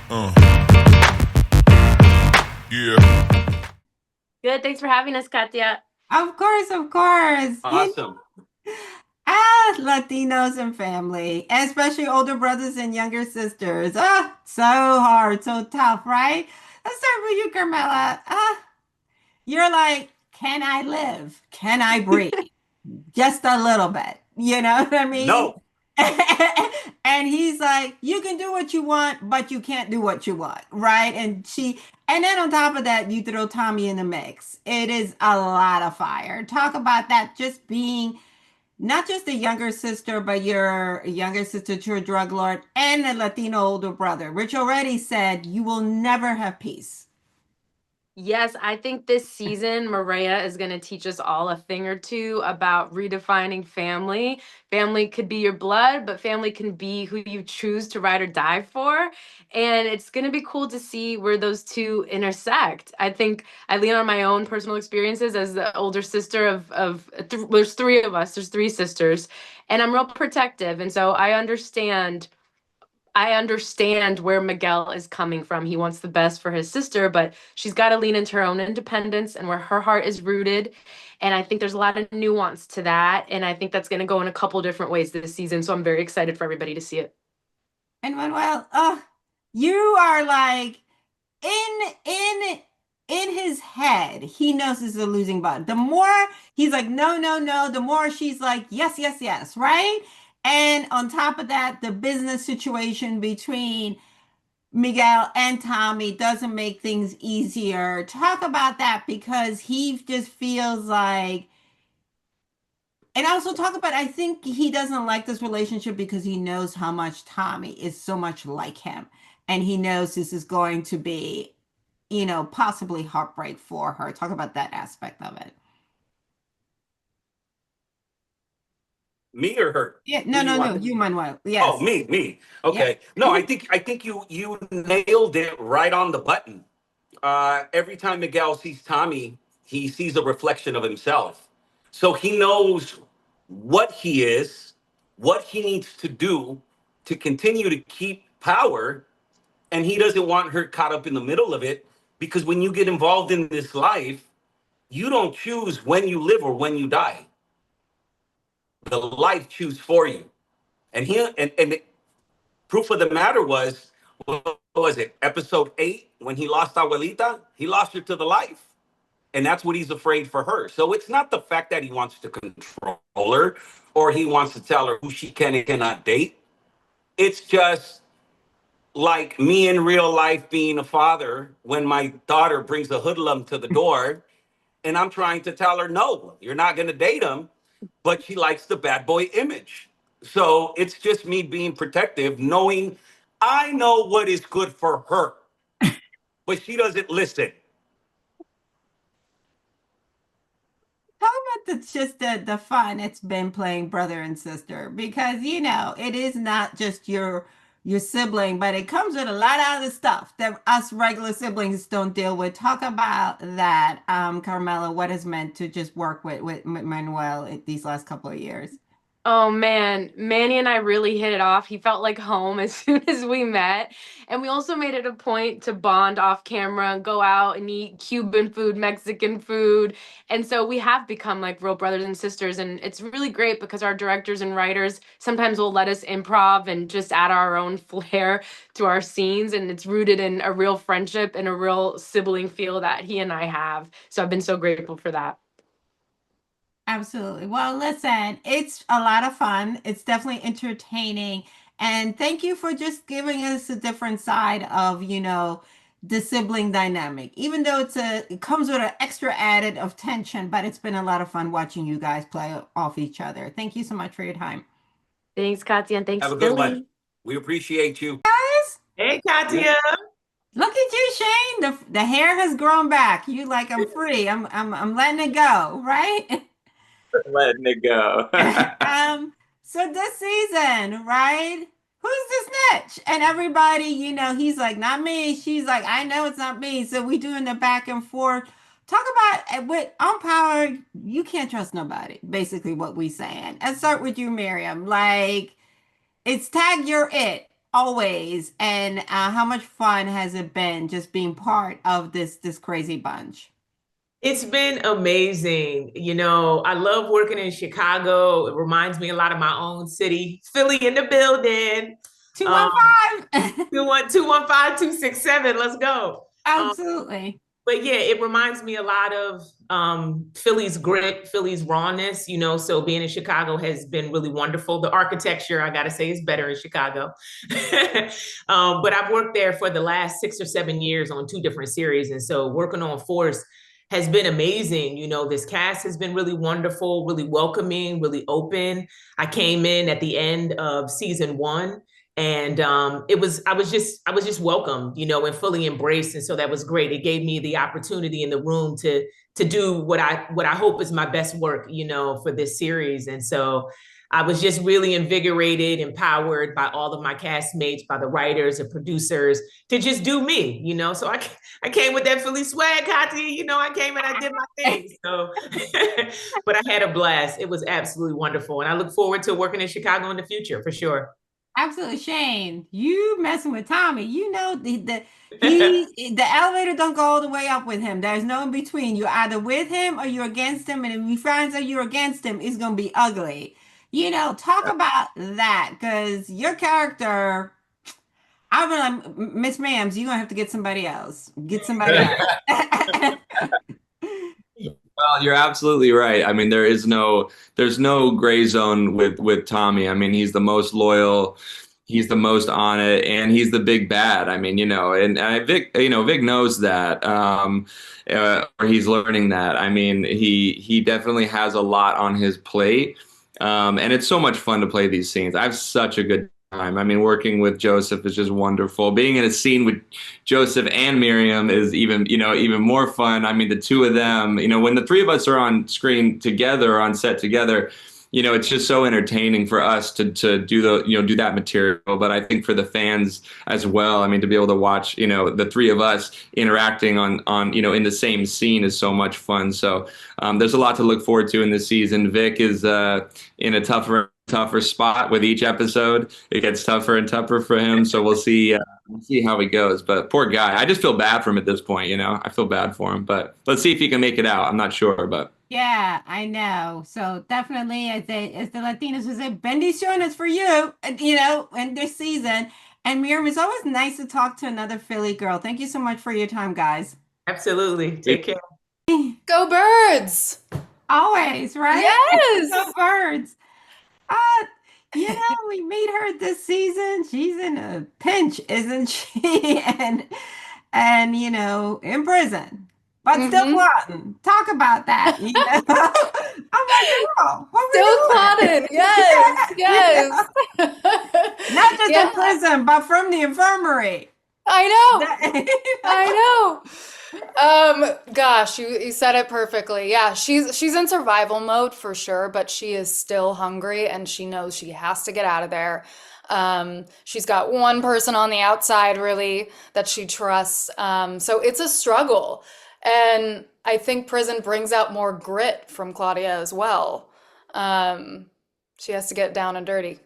Yeah. Good. Thanks for having us, Katya. Of course, of course. Awesome. Latinos and family, especially older brothers and younger sisters. So hard, so tough, right? Let's start with you, Carmela. You're like, can I live? Can I breathe? Just a little bit. You know what I mean? No. And he's like, you can do what you want, but you can't do what you want, right? And then on top of that, you throw Tommy in the mix. It is a lot of fire. Talk about that just being not just a younger sister, but your younger sister to a drug lord and a Latino older brother. Rich already said you will never have peace. Yes, I think this season, Maria is going to teach us all a thing or two about redefining family. Family could be your blood, but family can be who you choose to ride or die for. And it's going to be cool to see where those two intersect. I think I lean on my own personal experiences as the older sister there's three of us, there's three sisters, and I'm real protective. And so I understand where Miguel is coming from. He wants the best for his sister, but she's got to lean into her own independence and where her heart is rooted. And I think there's a lot of nuance to that. And I think that's going to go in a couple different ways this season. So I'm very excited for everybody to see it. And Manuel, you are like in in in his head, he knows this is a losing button. The more he's like, no, no, no, the more she's like, yes, yes, yes, right? And on top of that, the business situation between Miguel and Tommy doesn't make things easier. Talk about that because he just feels like, and also talk about, I think he doesn't like this relationship because he knows how much Tommy is so much like him. And he knows this is going to be, possibly heartbreak for her. Talk about that aspect of it. Me or her? Yeah, Who no, do you no, no. want? You, Manuel. Oh, Yes. me. Yeah. Okay. No, I think you nailed it right on the button. Every time Miguel sees Tommy, he sees a reflection of himself. So he knows what he is, what he needs to do to continue to keep power, and he doesn't want her caught up in the middle of it because when you get involved in this life, you don't choose when you live or when you die. The life choose for you. And the proof of the matter was, what was it, episode 8, when he lost Abuelita? He lost her to the life. And that's what he's afraid for her. So it's not the fact that he wants to control her or he wants to tell her who she can and cannot date. It's just like me in real life being a father when my daughter brings a hoodlum to the door and I'm trying to tell her, no, you're not going to date him, but she likes the bad boy image. So it's just me being protective, knowing I know what is good for her, but she doesn't listen. Talk about just the fun it's been playing brother and sister because it is not just your sibling, but it comes with a lot of other stuff that us regular siblings don't deal with. Talk about that, Carmela, what it's meant to just work with Manuel these last couple of years. Oh man, Manny and I really hit it off. He felt like home as soon as we met. And we also made it a point to bond off camera and go out and eat Cuban food, Mexican food. And so we have become like real brothers and sisters. And it's really great because our directors and writers sometimes will let us improv and just add our own flair to our scenes. And it's rooted in a real friendship and a real sibling feel that he and I have. So I've been so grateful for that. Absolutely. Well, listen, it's a lot of fun. It's definitely entertaining. And thank you for just giving us a different side of, the sibling dynamic. Even though it comes with an extra added of tension, but it's been a lot of fun watching you guys play off each other. Thank you so much for your time. Thanks, Katya, and thanks, Have a good one. Philly. We appreciate you. Guys, Hey, Katia. look at you, Shane. The hair has grown back. You like I'm free. I'm letting it go, right? Letting it go. So this season, right? Who's the snitch? And everybody, he's like, not me. She's like, I know it's not me. So we doing the back and forth. Talk about with on power, you can't trust nobody. Basically, what we saying. Let's start with you, Miriam. Like, it's tag you're it. always, and how much fun has it been just being part of this crazy bunch? It's been amazing. You know, I love working in Chicago. It reminds me a lot of my own city, Philly in the building. Um, 215. 215 Let's go. Um, Absolutely. but yeah, it reminds me a lot of Philly's grit, Philly's rawness, you know. So being in Chicago has been really wonderful. The architecture, I gotta say, is better in Chicago. But I've worked there for the last 6 or 7 years on 2 different series. And so working on Force has been amazing. You know, this cast has been really wonderful, really welcoming, really open. I came in at the end of season 1, and I was just welcomed, you know, and fully embraced, and so that was great. It gave me the opportunity in the room to do what I hope is my best work, you know, for this series. And so I was just really invigorated, empowered by all of my castmates, by the writers and producers, to just do me, you know. So I came with that Philly swag, Kati. You know, I came and I did my thing. So, but I had a blast. It was absolutely wonderful, and I look forward to working in Chicago in the future for sure. Absolutely, Shane. You messing with Tommy. You know the elevator don't go all the way up with him. There's no in between. You're either with him or you're against him. And if he finds out you're against him, it's gonna be ugly. You know, talk about that because your character. I'm like, Miss Ma'ams, you're gonna have to get somebody else. Get somebody else. Well, you're absolutely right. I mean, there's no gray zone with Tommy. I mean, he's the most loyal, he's the most on it, and he's the big bad. I mean, Vic, Vic knows that, or he's learning that. I mean, he definitely has a lot on his plate, and it's so much fun to play these scenes. I have such a good time. I mean, working with Joseph is just wonderful. Being in a scene with Joseph and Miriam is even more fun. I mean, the two of them, when the three of us are on screen together, on set together, it's just so entertaining for us to do that material. But I think for the fans as well, I mean, to be able to watch, the three of us interacting on in the same scene is so much fun. So there's a lot to look forward to in this season. Vic is in a tougher spot with each episode. It gets tougher and tougher for him. So we'll see how he goes. But poor guy, I just feel bad for him at this point. I feel bad for him. But let's see if he can make it out. I'm not sure, but. Yeah, I know. So definitely, as the Latinos would say, Bendy's showing us for you, in this season. And Miriam, it's always nice to talk to another Philly girl. Thank you so much for your time, guys. Absolutely. Take care. Go Birds! Always, right? Yes! Go Birds. We meet her this season. She's in a pinch, isn't she? And in prison. But still plotting. Talk about that. I'm like, girl, what we Still doing? plotting. Yes, yes. Not just in prison, but from the infirmary. I know. Gosh, you said it perfectly. Yeah, she's in survival mode for sure, but she is still hungry and she knows she has to get out of there. She's got one person on the outside really that she trusts. So it's a struggle. And I think prison brings out more grit from Claudia as well. She has to get down and dirty.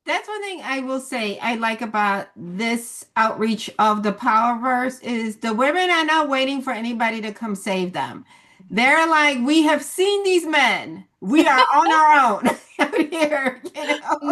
That's one thing I will say I like about this outreach of the Powerverse is the women are not waiting for anybody to come save them. They're like, we have seen these men. We are on our own out here,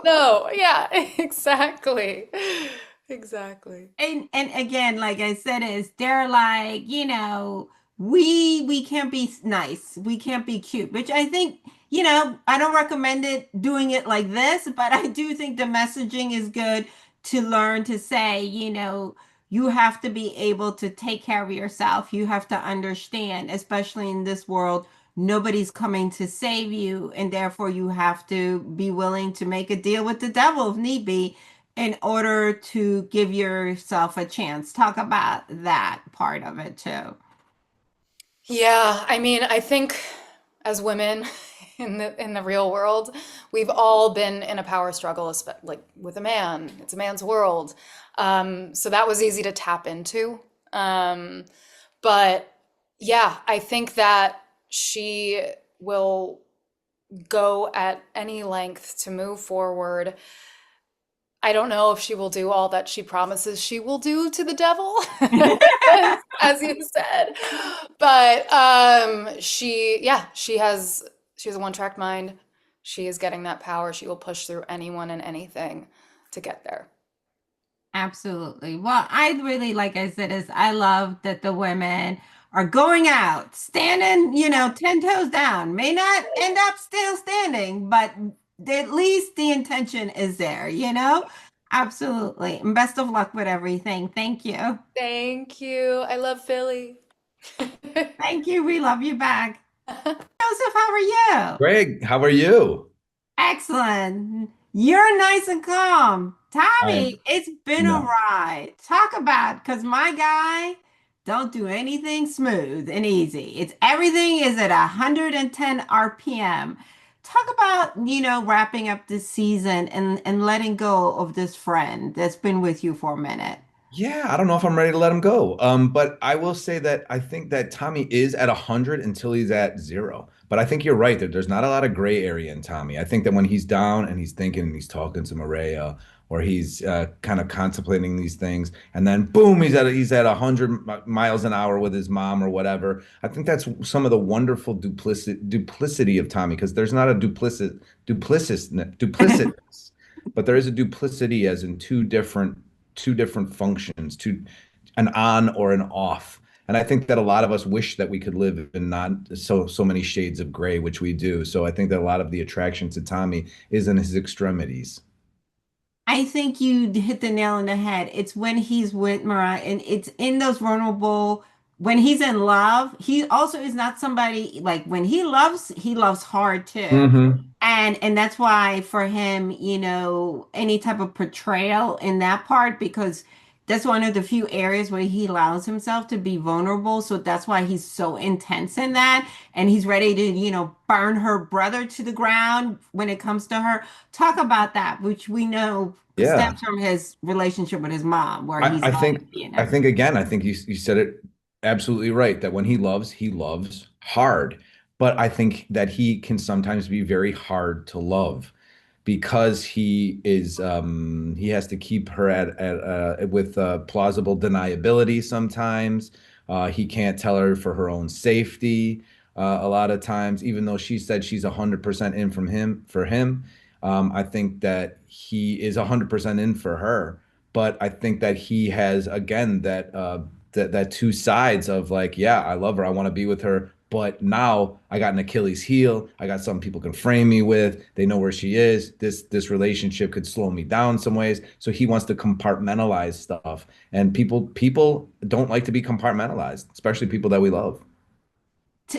No, yeah, exactly. Exactly. And again, like I said, is they're like, we can't be nice, we can't be cute, which I think, I don't recommend doing it like this, but I do think the messaging is good to learn to say, you have to be able to take care of yourself. You have to understand, especially in this world, nobody's coming to save you, and therefore you have to be willing to make a deal with the devil if need be in order to give yourself a chance. Talk about that part of it too. Yeah, I mean, I think as women in the real world, we've all been in a power struggle, like with a man. It's a man's world. So that was easy to tap into. But yeah, I think that she will go at any length to move forward I don't know if she will do all that she promises she will do to the devil, as you said. But she has a one-track mind. She is getting that power. She will push through anyone and anything to get there. Absolutely. Well, I really, like I said, is I love that the women are going out, standing, 10 toes down. May not end up still standing, but at least the intention is there. Absolutely. And best of luck with everything. Thank you. Thank you. I love Philly. Thank you. We love you back. Joseph, how are you? Greg, how are you? Excellent. You're nice and calm. Tommy, it's been a No. ride. Talk about, because my guy don't do anything smooth and easy. It's everything is at 110 RPM. Talk about, wrapping up this season and letting go of this friend that's been with you for a minute. Yeah, I don't know if I'm ready to let him go. But I will say that I think that Tommy is at 100 until he's at 0. But I think you're right that there's not a lot of gray area in Tommy. I think that when he's down and he's thinking and he's talking to Maria, or he's kind of contemplating these things, and then boom, he's at 100 miles an hour with his mom or whatever. I think that's some of the wonderful duplicity of Tommy, because there's not a duplicitness, but there is a duplicity, as in two different functions, an on or an off. And I think that a lot of us wish that we could live in not so many shades of gray, which we do. So I think that a lot of the attraction to Tommy is in his extremities. I think you hit the nail on the head. It's when he's with Mariah and it's in those vulnerable, when he's in love, he also is not somebody like when he loves hard too. Mm-hmm. And that's why for him, any type of portrayal in that part, because that's one of the few areas where he allows himself to be vulnerable. So that's why he's so intense in that. And he's ready to, burn her brother to the ground when it comes to her. Talk about that, which we know stems from his relationship with his mom, where he's I think you said it absolutely right, that when he loves hard. But I think that he can sometimes be very hard to love, because he has to keep her at with plausible deniability sometimes. He can't tell her for her own safety a lot of times, even though she said she's 100% in for him. I think that he is 100% in for her, but I think that he has, again, that two sides of like, yeah, I love her, I want to be with her, but now I got an Achilles heel. I got something people can frame me with. They know where she is. This relationship could slow me down some ways. So he wants to compartmentalize stuff. And people don't like to be compartmentalized, especially people that we love.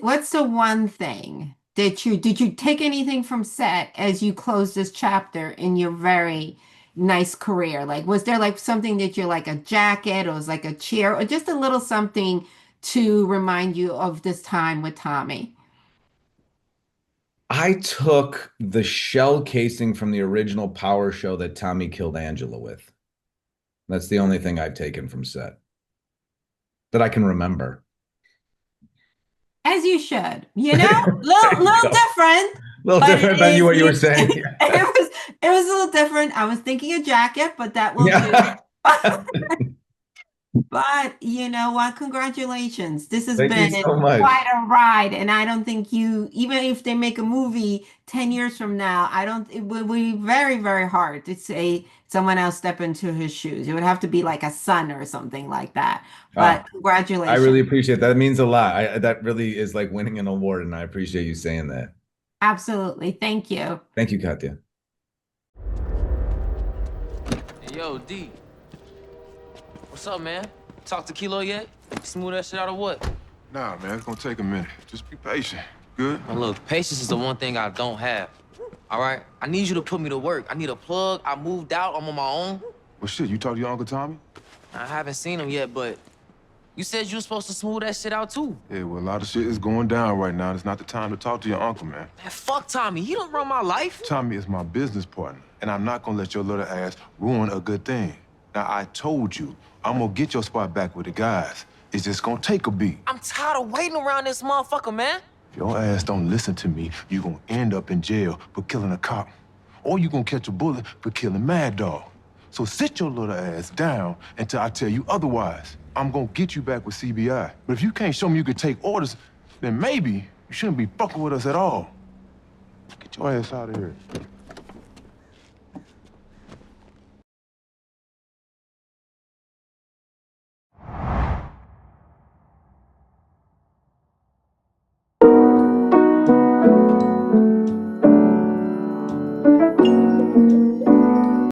What's the one thing that did you take anything from set as you close this chapter in your very nice career? Like, was there like something that you're like a jacket, or was like a chair, or just a little something to remind you of this time with Tommy? I took the shell casing from the original Power show that Tommy killed Angela with. That's the only thing I've taken from set that I can remember. As you should, little different. A little different than what you were saying. It was a little different. I was thinking a jacket, but that will do. But you know what? Congratulations. This has been quite a ride. And I don't think even if they make a movie 10 years from now, it would be very, very hard to say someone else step into his shoes. It would have to be like a son or something like that. But congratulations. I really appreciate that. It means a lot. That really is like winning an award, and I appreciate you saying that. Absolutely. Thank you. Thank you, Katya. Yo, D. What's up, man? Talk to Kilo yet? Smooth that shit out or what? Nah, man, it's gonna take a minute. Just be patient. Good? Now look, patience is the one thing I don't have. All right? I need you to put me to work. I need a plug. I moved out. I'm on my own. Well, shit, you talked to your Uncle Tommy? I haven't seen him yet, but you said you were supposed to smooth that shit out, too. Yeah, well, a lot of shit is going down right now. It's not the time to talk to your uncle, man. Man, fuck Tommy. He don't run my life. Tommy is my business partner, and I'm not gonna let your little ass ruin a good thing. Now, I told you, I'm gonna get your spot back with the guys. It's just gonna take a beat. I'm tired of waiting around this motherfucker, man. If your ass don't listen to me, you gonna end up in jail for killing a cop. Or you gonna catch a bullet for killing Mad Dog. So sit your little ass down until I tell you otherwise. I'm gonna get you back with CBI. But if you can't show me you can take orders, then maybe you shouldn't be fucking with us at all. Get your ass out of here.